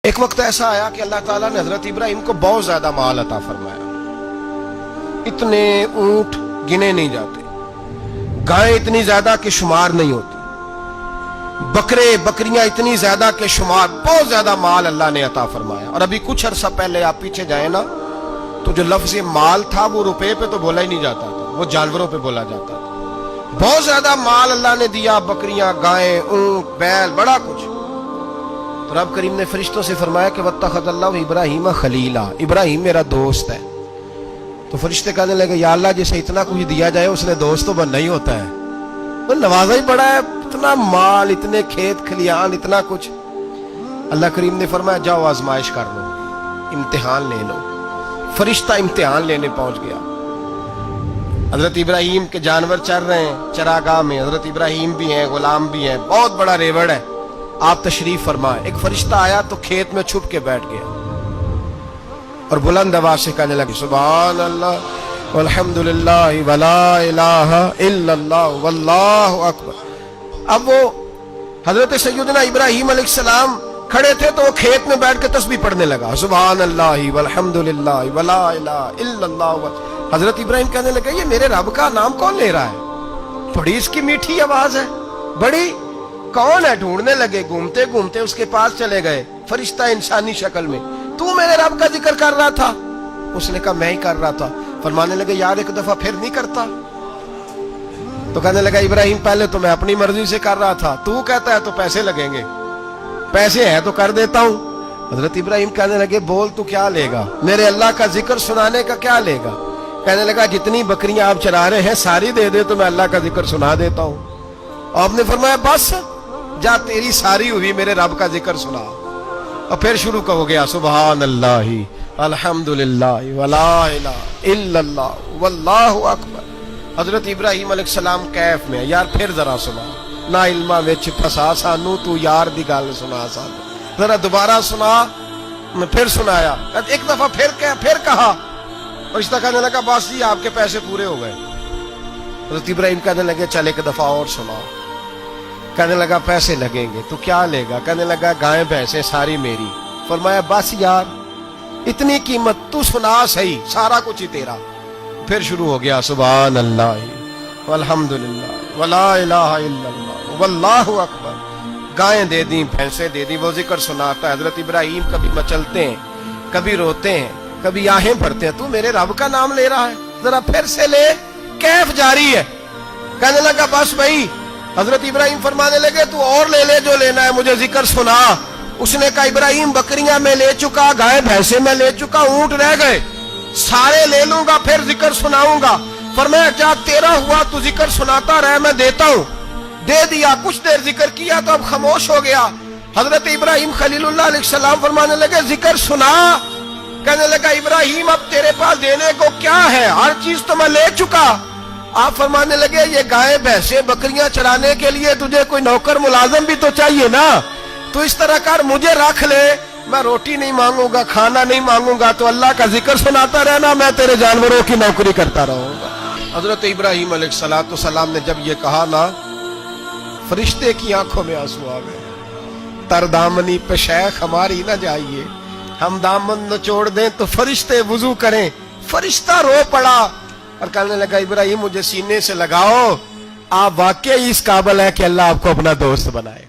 ایک وقت ایسا آیا کہ اللہ تعالیٰ نے حضرت ابراہیم کو بہت زیادہ مال عطا فرمایا. اتنے اونٹ گنے نہیں جاتے، گائیں اتنی زیادہ کہ شمار نہیں ہوتی، بکرے بکریاں اتنی زیادہ کہ شمار، بہت زیادہ مال اللہ نے عطا فرمایا. اور ابھی کچھ عرصہ پہلے آپ پیچھے جائیں نا تو جو لفظ مال تھا وہ روپے پہ تو بولا ہی نہیں جاتا تھا، وہ جانوروں پہ بولا جاتا تھا. بہت زیادہ مال اللہ نے دیا، بکریاں، گائیں، اونٹ، بیل، بڑا کچھ. تو رب کریم نے فرشتوں سے فرمایا کہ واتخذ اللہ ابراہیم خلیلا، ابراہیم میرا دوست ہے. تو فرشتے کہنے لگے یا اللہ جسے اتنا کچھ دیا جائے اس نے دوست تو بننا ہی ہوتا ہے، وہ نوازا ہی بڑا ہے، اتنا مال، اتنے کھیت کھلیان، اتنا کچھ. اللہ کریم نے فرمایا جاؤ آزمائش کر لو، امتحان لے لو. فرشتہ امتحان لینے پہنچ گیا. حضرت ابراہیم کے جانور چر رہے ہیں چراگاہ میں، حضرت ابراہیم بھی ہیں، غلام بھی ہیں، بہت بڑا ریوڑ ہے. آپ تشریف فرمائے. ایک فرشتہ آیا تو کھیت میں چھپ کے بیٹھ گیا اور بلند آواز سے کہنے لگے سبحان اللہ والحمدللہ ولا الہ الا اللہ واللہ اکبر. اب وہ حضرت سیدنا ابراہیم علیہ السلام کھڑے تھے تو وہ کھیت میں بیٹھ کے تسبیح پڑھنے لگا سبحان اللہ والحمدللہ ولا الہ الا اللہ. حضرت ابراہیم کہنے لگے یہ میرے رب کا نام کون لے رہا ہے؟ بڑی اس کی میٹھی آواز ہے، بڑی، کون ہے؟ ڈھونڈنے لگے، گھومتے گھومتے اس کے پاس چلے گئے. فرشتہ انسانی شکل میں، تو میرے رب کا ذکر کر رہا تھا؟ اس نے کہا میں ہی کر رہا تھا. فرمانے لگے یار ایک دفعہ پھر نہیں کرتا؟ تو کہنے لگا ابراہیم پہلے تو میں اپنی مرضی سے کر رہا تھا، تو کہتا ہے تو پیسے لگیں گے، پیسے ہیں تو کر دیتا ہوں. حضرت ابراہیم کہنے لگے بول تو کیا لے گا؟ میرے اللہ کا ذکر سنانے کا کیا لے گا؟ کہنے لگا جتنی بکریاں آپ چرا رہے ہیں ساری دے دے تو میں اللہ کا ذکر سنا دیتا ہوں. آپ نے فرمایا بس جا تیری ساری ہوئی، میرے رب کا ذکر سنا. اور پھر شروع ہو گیا سبحان اللہ الحمدللہ ولا الہ الا اللہ واللہ اکبر. حضرت ابراہیم علیہ السلام کیف میں یار پھر ذرا سنا، نا علما وچ پھسا سانو، تو یار دی گل سنا سانو، ذرا دوبارہ سنا. میں پھر سنایا، ایک دفعہ پھر کہا. فرشتہ کہنے لگا بس جی آپ کے پیسے پورے ہو گئے. حضرت ابراہیم کہنے لگے چل ایک دفعہ اور سنا. کہنے لگا پیسے لگیں گے. تو کیا لے گا؟ کہنے لگا گائیں بھینسیں ساری میری. فرمایا بس یار اتنی قیمت، تو سنا صحیح، سارا کچھ ہی تیرا. پھر شروع ہو گیا سبحان اللہ والحمدللہ ولا الہ الا اللہ واللہ اکبر. گائیں دے دیں، بھینسیں دے دیں، وہ ذکر سناتا ہے. حضرت ابراہیم کبھی مچلتے ہیں، کبھی روتے ہیں، کبھی آہیں پڑھتے ہیں. تو میرے رب کا نام لے رہا ہے، ذرا پھر سے لے. کیف جاری ہے. کہنے لگا بس بھائی. حضرت ابراہیم فرمانے لگے تو اور لے لے جو لینا ہے، مجھے ذکر سنا. اس نے کہا ابراہیم بکریاں میں لے چکا، گائے بھینسیں میں لے چکا، اونٹ رہ گئے، سارے لے لوں گا پھر ذکر سناؤں گا. فرمایا جا تیرا ہوا تو ذکر سناتا رہ، میں دیتا ہوں. دے دیا. کچھ دیر ذکر کیا تو اب خاموش ہو گیا. حضرت ابراہیم خلیل اللہ علیہ السلام فرمانے لگے ذکر سنا. کہنے لگا ابراہیم اب تیرے پاس دینے کو کیا ہے؟ ہر چیز تو میں لے چکا. آپ فرمانے لگے یہ گائے بھینسیں بکریاں چرانے کے لیے تجھے کوئی نوکر ملازم بھی تو چاہیے نا. تو اس طرح کر مجھے رکھ لے، میں روٹی نہیں مانگوں گا، کھانا نہیں مانگوں گا، تو اللہ کا ذکر سناتا رہنا، میں تیرے جانوروں کی نوکری کرتا رہوں گا. حضرت ابراہیم علیہ السلام نے جب یہ کہا نا، فرشتے کی آنکھوں میں آنسو آ گئے. تر دامنی پہ شیخ ہماری نہ جائیے، ہم دامن نچوڑ دیں تو فرشتے وضو کریں. فرشتہ رو پڑا اور کہنے لگا ابراہیم مجھے سینے سے لگاؤ، آپ واقعی اس قابل ہے کہ اللہ آپ کو اپنا دوست بنائے.